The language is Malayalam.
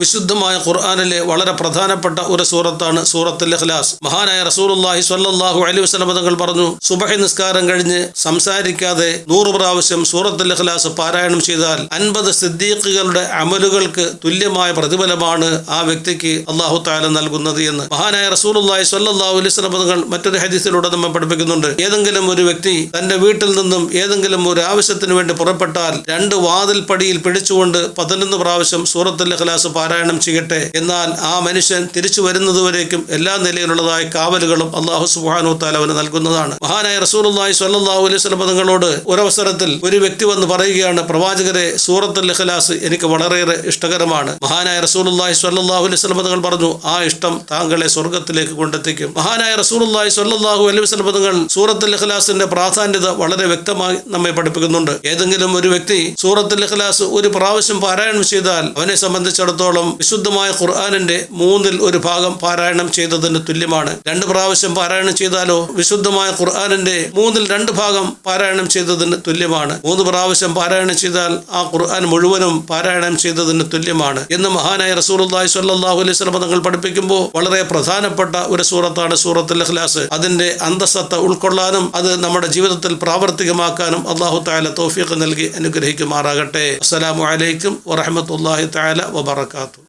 വിശുദ്ധമായ ഖുർആനിലെ വളരെ പ്രധാനപ്പെട്ട ഒരു സൂറത്താണ് സൂറത്തുൽ ഇഖ്ലാസ്. മഹാനായ റസൂലുള്ളാഹി സ്വല്ലല്ലാഹു അലൈഹി വസല്ലം തങ്ങൾ പറഞ്ഞു, സുബഹി നിസ്കാരം കഴിഞ്ഞ് സംസാരിക്കാതെ 100 പ്രാവശ്യം സൂറത്തുൽ ഇഖ്ലാസ് പാരായണം ചെയ്താൽ 50 സിദ്ദീഖുകളുടെ അമലുകൾക്ക് തുല്യമായ പ്രതിഫലമാണ് ആ വ്യക്തിക്ക് അല്ലാഹു തആല നൽകുന്നത് എന്ന് മഹാനായ റസൂലുള്ളാഹി സ്വല്ലല്ലാഹു അലൈഹി വസല്ലം തങ്ങൾ മറ്റൊരു ഹദീസിലൂടെ നമ്മെ പഠിപ്പിക്കുന്നുണ്ട്. ഏതെങ്കിലും ഒരു വ്യക്തി തന്റെ വീട്ടിൽ നിന്നും ഏതെങ്കിലും ഒരു ആവശ്യത്തിന് വേണ്ടി പുറപ്പെട്ടാൽ 2 വാതിൽപ്പടിയിൽ പിടിച്ചുകൊണ്ട് 11 പ്രാവശ്യം സൂറത്തുൽ ഇഖ്ലാസ് പാരായണം ചെയ്യട്ടെ. എന്നാൽ ആ മനുഷ്യൻ തിരിച്ചു വരുന്നതുവരേക്കും എല്ലാ നിലയിലുള്ളതായ കാവലുകളും അല്ലാഹു സുബ്ഹാനഹു വ തആല അവന് നൽകുന്നതാണ്. മഹാനായ റസൂലുള്ളാഹി സ്വല്ലല്ലാഹു അലൈഹി വസല്ലം തങ്ങളോട് ഒരവസരത്തിൽ ഒരു വ്യക്തി വന്ന് പറയുകയാണ്, പ്രവാചകരെ, സൂറത്തുൽ ഇഖ്ലാസ് എനിക്ക് വളരെയേറെ ഇഷ്ടകരമാണ്. മഹാനായ റസൂലുള്ളാഹി സ്വല്ലല്ലാഹു അലൈഹി വസല്ലം തങ്ങൾ പറഞ്ഞു, ആ ഇഷ്ടം താങ്കളെ സ്വർഗ്ഗത്തിലേക്ക് കൊണ്ടെത്തിക്കും. മഹാനായ റസൂലുള്ളാഹി സ്വല്ലല്ലാഹു അലൈഹി വസല്ലം തങ്ങൾ സൂറത്തുൽ ഇഖ്ലാസിന്റെ പ്രാധാന്യത വളരെ വ്യക്തമായി നമ്മെ പഠിപ്പിക്കുന്നുണ്ട്. ഏതെങ്കിലും ഒരു വ്യക്തി സൂറത്തുൽ ഇഖ്ലാസ് ഒരു പ്രാവശ്യം പാരായണം ചെയ്താൽ അവനെ സംബന്ധിച്ചിടത്തോളം വിശുദ്ധമായ ഖുർആനിന്റെ 1/3 ഭാഗം പാരായണം ചെയ്തതിന് തുല്യമാണ്. 2 പ്രാവശ്യം പാരായണം ചെയ്താലോ വിശുദ്ധമായ ഖുർആനിന്റെ 2/3 ഭാഗം പാരായണം ചെയ്തതിന് തുല്യമാണ്. 3 പ്രാവശ്യം പാരായണം ചെയ്താൽ ആ ഖുർആൻ മുഴുവനും പാരായണം ചെയ്തതിന് തുല്യമാണ് എന്ന് മഹാനായ റസൂലുള്ളാഹി സ്വല്ലല്ലാഹു അലൈഹി വസല്ലം തങ്ങൾ പഠിപ്പിക്കുമ്പോൾ വളരെ പ്രധാനപ്പെട്ട ഒരു സൂറത്താണ് സൂറത്തുൽ ഇഖ്ലാസ്. അതിന്റെ അന്തസത്ത ഉൾക്കൊള്ളാനും അത് നമ്മുടെ ജീവിതത്തിൽ പ്രാവർത്തികമാക്കാനും അല്ലാഹു തആല തൗഫീഖ് നൽകി അനുഗ്രഹിക്കുമാറാകട്ടെ. അസ്സലാമു അലൈക്കും വറഹ്മത്തുള്ളാഹി തആല വബറകാതുഹു.